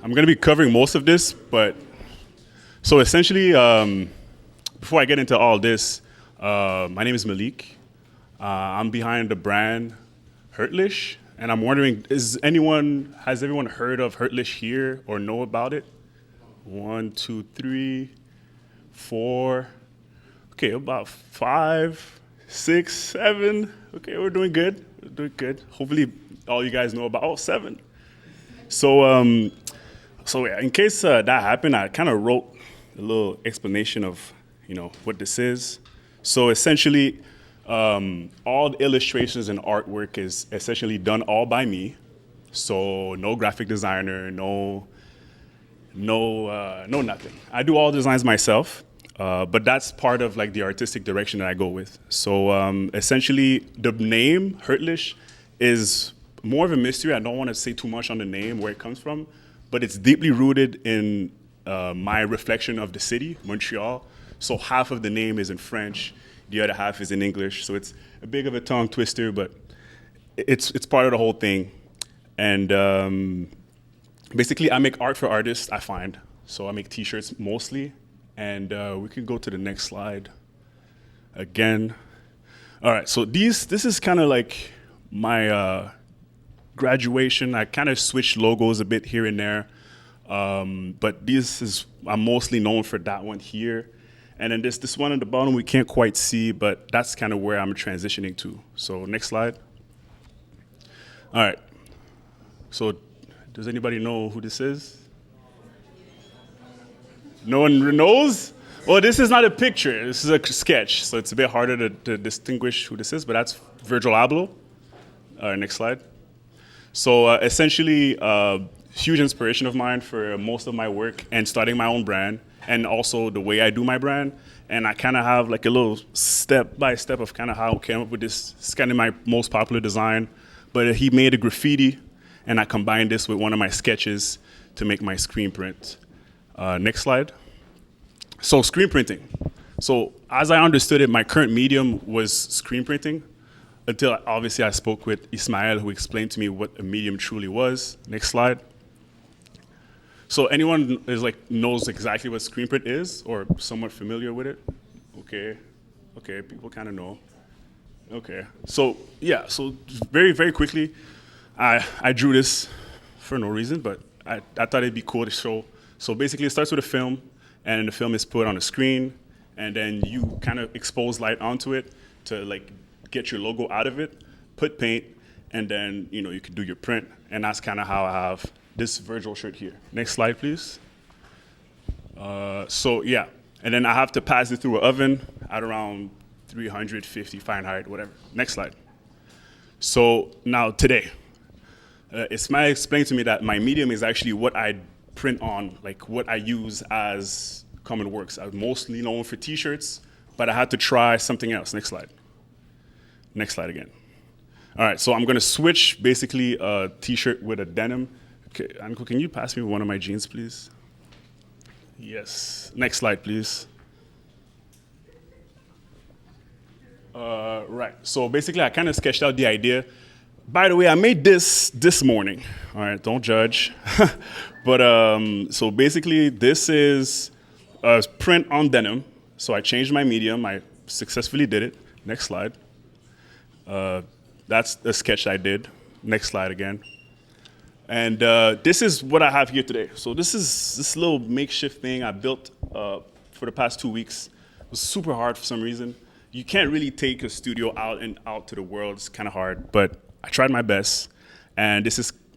I'm going to be covering most of this, but so essentially, before I get into all this, my name is Malik. I'm behind the brand Hurtliche, and I'm wondering, has everyone heard of Hurtliche here or know about it? 1, 2, 3, 4. Okay, about 5, 6, 7. Okay, we're doing good. We're doing good. Hopefully, all you guys know about 7. So, yeah, in case that happened, I kind of wrote a little explanation of, what this is. So essentially, all the illustrations and artwork is essentially done all by me. So no graphic designer, no nothing. I do all the designs myself, but that's part of like the artistic direction that I go with. So essentially, the name Hurtliche is more of a mystery. I don't want to say too much on the name, where it comes from, but it's deeply rooted in my reflection of the city, Montreal. So half of the name is in French, the other half is in English. So it's a bit of a tongue twister, but it's part of the whole thing. And basically, I make art for artists, I find. So I make T-shirts mostly. And we can go to the next slide again. All right, so this is kind of like my graduation. I kind of switched logos a bit here and there. But I'm mostly known for that one here. And then this one at the bottom we can't quite see, but that's kind of where I'm transitioning to. So next slide. All right. So does anybody know who this is? No one knows? Well, this is not a picture. This is a sketch, so it's a bit harder to distinguish who this is, but that's Virgil Abloh. Next slide. So essentially, huge inspiration of mine for most of my work and starting my own brand, and also the way I do my brand. And I kind of have like a little step-by-step of kind of how I came up with this. It's kind of my most popular design. But he made a graffiti, and I combined this with one of my sketches to make my screen print. Next slide. So screen printing. So as I understood it, my current medium was screen printing until obviously I spoke with Ismael, who explained to me what a medium truly was. Next slide. So anyone knows exactly what screen print is or somewhat familiar with it? Okay, people kind of know. Okay, so yeah, so very, very quickly, I drew this for no reason, but I thought it'd be cool to show. So basically it starts with a film, and the film is put on a screen, and then you kind of expose light onto it to like get your logo out of it, put paint, and then you can do your print, and that's kind of how I have this Virgil shirt here. Next slide, please. So yeah, and then I have to pass it through an oven at around 350 Fahrenheit, whatever. Next slide. So now today, Ismail explained to me that my medium is actually what I print on, like what I use as common works. I'm mostly known for T-shirts, but I had to try something else. Next slide. Next slide again. All right, so I'm gonna switch basically a T-shirt with a denim. Okay, Anko, can you pass me one of my jeans, please? Yes. Next slide, please. Right, so basically I kind of sketched out the idea. By the way, I made this morning. All right, don't judge. But so basically this is a print on denim. So I changed my medium, I successfully did it. Next slide. That's a sketch I did. Next slide again. And this is what I have here today. So this is this little makeshift thing I built for the past 2 weeks. It was super hard for some reason. You can't really take a studio out to the world. It's kind of hard, but I tried my best. And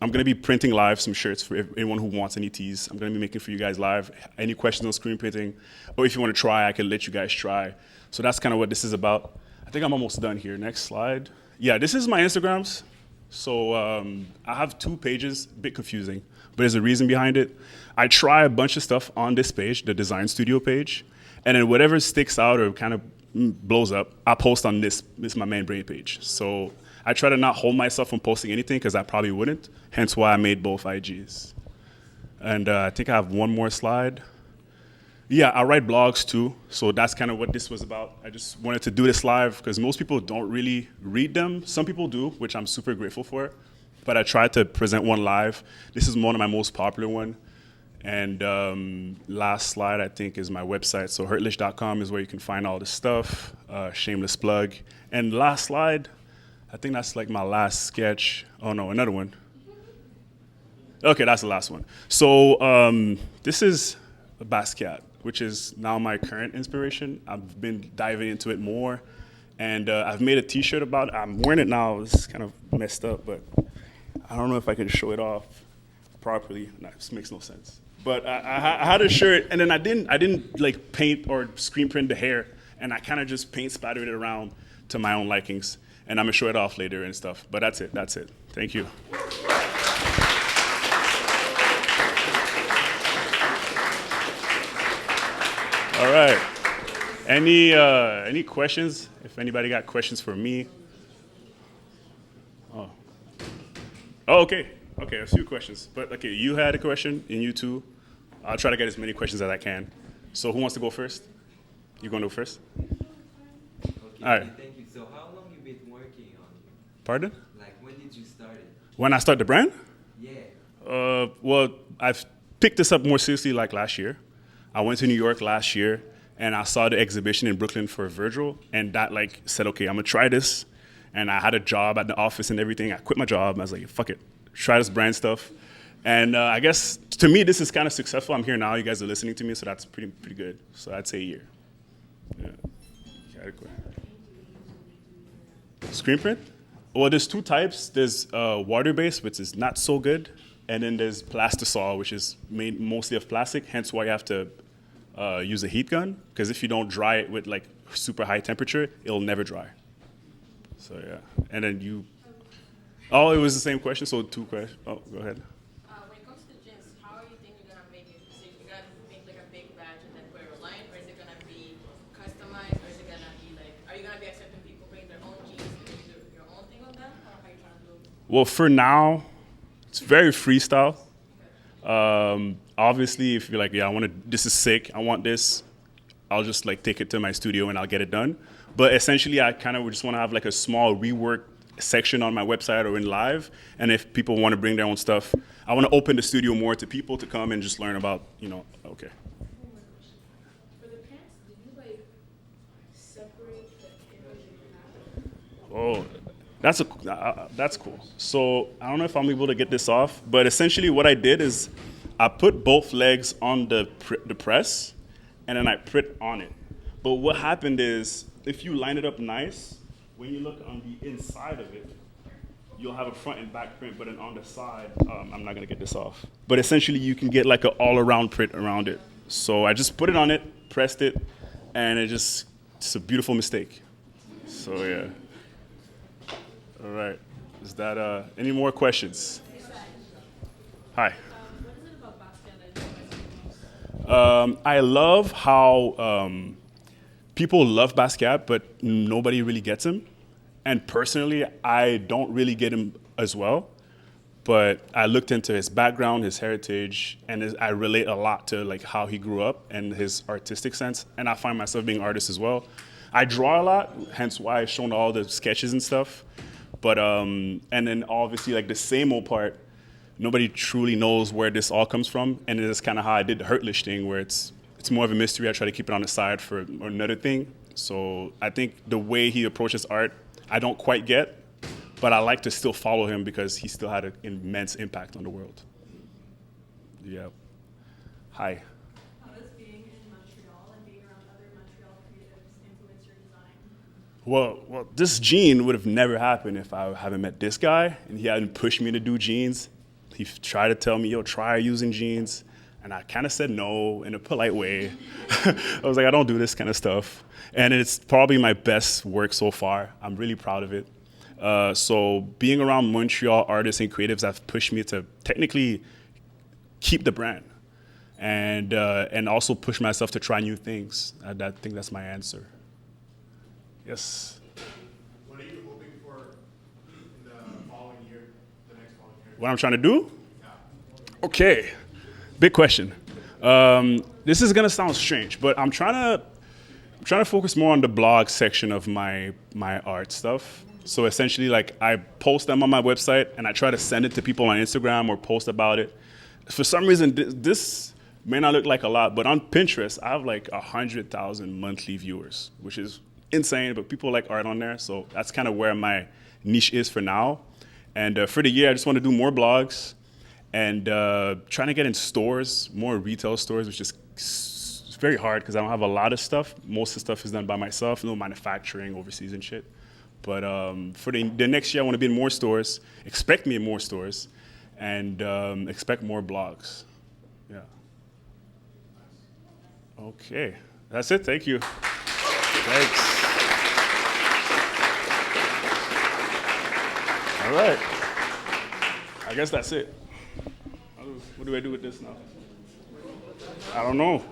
I'm gonna be printing live some shirts for anyone who wants any tees. I'm gonna be making for you guys live. Any questions on screen printing, or if you wanna try, I can let you guys try. So that's kind of what this is about. I think I'm almost done here. Next slide. Yeah, this is my Instagrams. So I have 2 pages, a bit confusing, but there's a reason behind it. I try a bunch of stuff on this page, the design studio page, and then whatever sticks out or kind of blows up, I post on this is my main brain page. So I try to not hold myself from posting anything because I probably wouldn't, hence why I made both IGs. And I think I have one more slide. Yeah, I write blogs too, so that's kind of what this was about. I just wanted to do this live because most people don't really read them. Some people do, which I'm super grateful for, but I tried to present one live. This is one of my most popular one. And last slide, I think, is my website. So hurtliche.com is where you can find all this stuff. Shameless plug. And last slide, I think that's like my last sketch. Oh no, another one. Okay, that's the last one. So this is a Basquiat, which is now my current inspiration. I've been diving into it more. And I've made a t-shirt about it. I'm wearing it now. It's kind of messed up, but I don't know if I can show it off properly. No, this makes no sense. But I had a shirt, and then I didn't like paint or screen print the hair, and I kind of just paint splattered it around to my own likings. And I'm gonna show it off later and stuff. But that's it. That's it. Thank you. All right. Any questions? If anybody got questions for me. Oh, okay. Okay, a few questions. But okay, you had a question, and you too. I'll try to get as many questions as I can. So who wants to go first? You going to go first? Okay, all right. thank you. So how long you been working on it? Pardon? Like when did you start it? When I start the brand? Yeah. Well, I've picked this up more seriously like last year. I went to New York last year, and I saw the exhibition in Brooklyn for Virgil, and that like said, okay, I'm gonna try this. And I had a job at the office and everything. I quit my job. I was like, fuck it, try this brand stuff. And I guess to me, this is kind of successful. I'm here now. You guys are listening to me, so that's pretty good. So I'd say a year. Yeah. Screen print? Well, there's two types. There's water-based, which is not so good, and then there's plastisol, which is made mostly of plastic. Hence why you have to use a heat gun, because if you don't dry it with like super high temperature, it'll never dry. So yeah, and then you. Oh, it was the same question. So two questions. Oh, go ahead. When it comes to jeans, how are you thinking you're gonna make it? So you're gonna make like a big batch and then put it online, or is it gonna be customized, or is it gonna be like, are you gonna be accepting people bring their own jeans and do your own thing on them, or how are you trying to do it? Well, for now, it's very freestyle. Obviously, if you're like, yeah, this is sick, I want this, I'll just like take it to my studio and I'll get it done. But essentially, I kind of just want to have like a small rework section on my website or in live. And if people want to bring their own stuff, I want to open the studio more to people to come and just learn about, okay. For the pants, did you like separate the image and Oh, that's cool. So I don't know if I'm able to get this off, but essentially what I did is I put both legs on the press, and then I print on it. But what happened is, if you line it up nice, when you look on the inside of it, you'll have a front and back print, but then on the side, I'm not gonna get this off. But essentially you can get like an all-around print around it. So I just put it on it, pressed it, and it's a beautiful mistake. So yeah. All right, is that, any more questions? Hi. what is it about Basquiat that you guys most? I love how people love Basquiat, but nobody really gets him. And personally, I don't really get him as well. But I looked into his background, his heritage, and I relate a lot to like how he grew up and his artistic sense. And I find myself being an artist as well. I draw a lot, hence why I've shown all the sketches and stuff. But and then obviously like the same old part, nobody truly knows where this all comes from, and it's kind of how I did the Hurtliche thing, where it's more of a mystery. I try to keep it on the side for another thing. So I think the way he approaches art, I don't quite get, but I like to still follow him because he still had an immense impact on the world. Yeah. Hi. How does being in Montreal and being around other Montreal creatives influence your design? Well, this jean would have never happened if I haven't met this guy and he hadn't pushed me to do jeans. He tried to tell me, yo, try using jeans. And I kind of said no in a polite way. I was like, I don't do this kind of stuff. And it's probably my best work so far. I'm really proud of it. So being around Montreal artists and creatives have pushed me to technically keep the brand and also push myself to try new things. I think that's my answer. Yes? What are you hoping for in the following year, the next following year? What I'm trying to do? Okay, big question. This is gonna sound strange, but I'm trying to focus more on the blog section of my art stuff. So essentially, like I post them on my website and I try to send it to people on Instagram or post about it. for some reason, this may not look like a lot, but on Pinterest, I have like 100,000 monthly viewers, which is insane, but people like art on there, so that's kind of where my niche is for now. And for the year, I just want to do more blogs and trying to get in stores, more retail stores, which is it's very hard because I don't have a lot of stuff. Most of the stuff is done by myself, no manufacturing overseas and shit. But for the next year, I want to be in more stores, expect me in more stores, and expect more blogs. Yeah. Okay, that's it. Thank you. Thanks. All right. I guess that's it. What do I do with this now? I don't know.